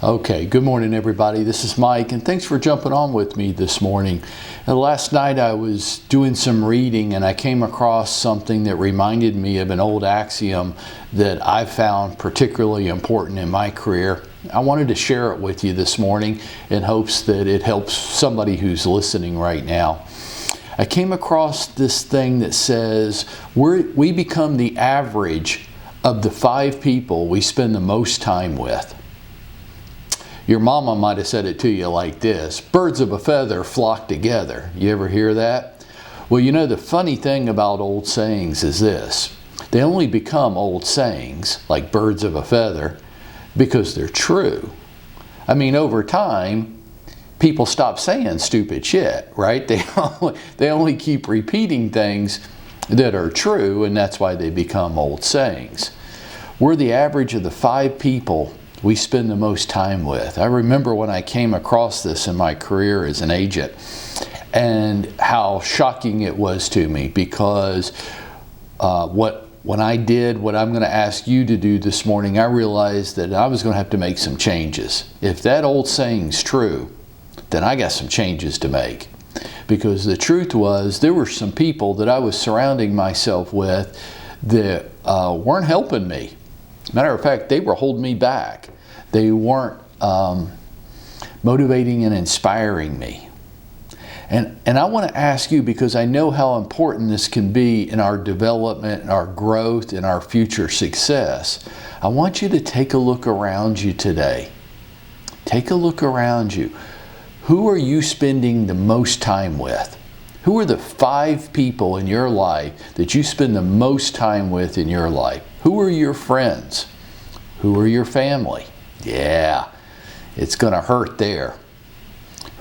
Okay, good morning everybody. This is Mike and thanks for jumping on with me this morning. Last night I was doing some reading and I came across something that reminded me of an old axiom that I found particularly important in my career. I wanted to share it with you this morning in hopes that it helps somebody who's listening right now. I came across this thing that says we become the average of the 5 people we spend the most time with. Your mama might have said it to you like this: birds of a feather flock together. You ever hear that? Well, you know, the funny thing about old sayings is this: they only become old sayings, like birds of a feather, because they're true. I mean, over time, people stop saying stupid shit, right? They only keep repeating things that are true, and that's why they become old sayings. We're the average of the 5 people we spend the most time with. I remember when I came across this in my career as an agent and how shocking it was to me, because when I did what I'm going to ask you to do this morning, I realized that I was going to have to make some changes. If that old saying's true, then I got some changes to make. Because the truth was, there were some people that I was surrounding myself with that weren't helping me. Matter of fact, they were holding me back. They weren't motivating and inspiring me. And I want to ask you, because I know how important this can be in our development, and our growth, and our future success. I want you to take a look around you today. Take a look around you. Who are you spending the most time with? Who are the 5 people in your life that you spend the most time with in your life? Who are your friends? Who are your family? Yeah, it's going to hurt there.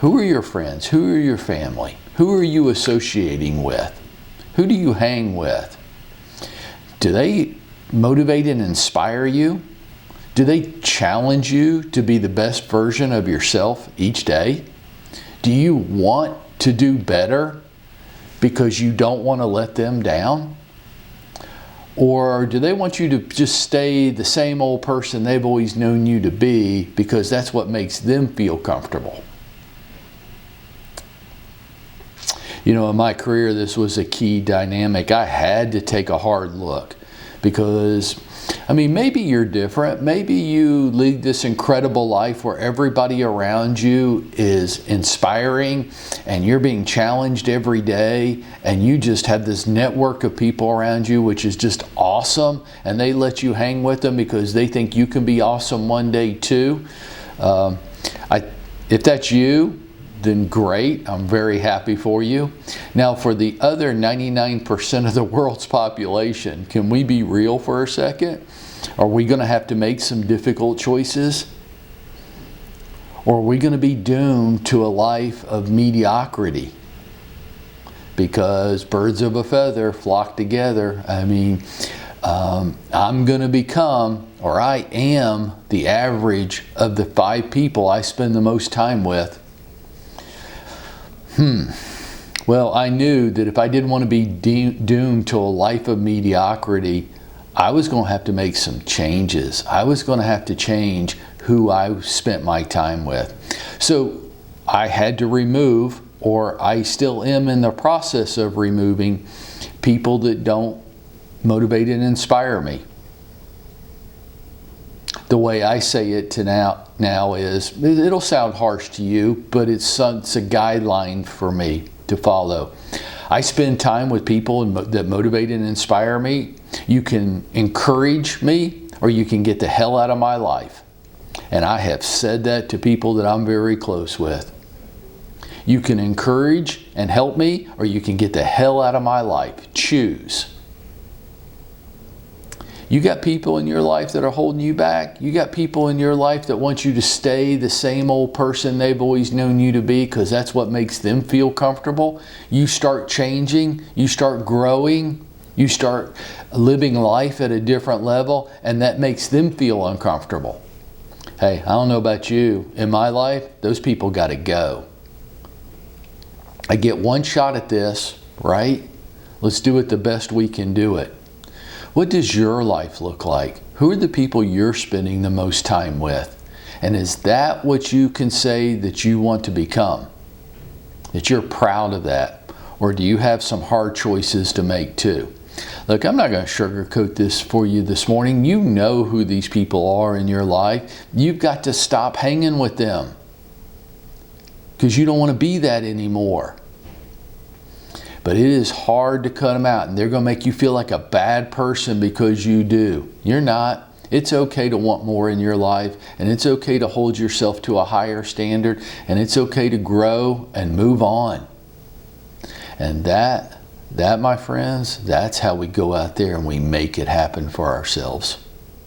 Who are your friends? Who are your family? Who are you associating with? Who do you hang with? Do they motivate and inspire you? Do they challenge you to be the best version of yourself each day? Do you want to do better because you don't want to let them down? Or do they want you to just stay the same old person they've always known you to be because that's what makes them feel comfortable? You know, in my career, this was a key dynamic. I had to take a hard look because, I mean, maybe you're different. Maybe you lead this incredible life where everybody around you is inspiring and you're being challenged every day, and you just have this network of people around you which is just awesome, and they let you hang with them because they think you can be awesome one day too. If that's you, then great. I'm very happy for you. Now, for the other 99% of the world's population, can we be real for a second? Are we going to have to make some difficult choices? Or are we going to be doomed to a life of mediocrity? Because birds of a feather flock together. I mean, I'm going to become, or I am, the average of the 5 people I spend the most time with. Well, I knew that if I didn't want to be doomed to a life of mediocrity, I was going to have to make some changes. I was going to have to change who I spent my time with. So I had to remove, or I still am in the process of removing, people that don't motivate and inspire me. The way I say it to now is, it'll sound harsh to you, but it's a guideline for me to follow. I spend time with people that motivate and inspire me. You can encourage me, or you can get the hell out of my life. And I have said that to people that I'm very close with. You can encourage and help me, or you can get the hell out of my life. Choose. You got people in your life that are holding you back. You got people in your life that want you to stay the same old person they've always known you to be because that's what makes them feel comfortable. You start changing, you start growing, you start living life at a different level, and that makes them feel uncomfortable. Hey, I don't know about you. In my life, those people got to go. I get one shot at this, right? Let's do it the best we can do it. What does your life look like? Who are the people you're spending the most time with? And is that what you can say that you want to become? That you're proud of that? Or do you have some hard choices to make too? Look, I'm not going to sugarcoat this for you this morning. You know who these people are in your life. You've got to stop hanging with them because you don't want to be that anymore. But it is hard to cut them out, and they're going to make you feel like a bad person because you do. You're not. It's okay to want more in your life, and it's okay to hold yourself to a higher standard, and it's okay to grow and move on. And that, my friends, that's how we go out there and we make it happen for ourselves.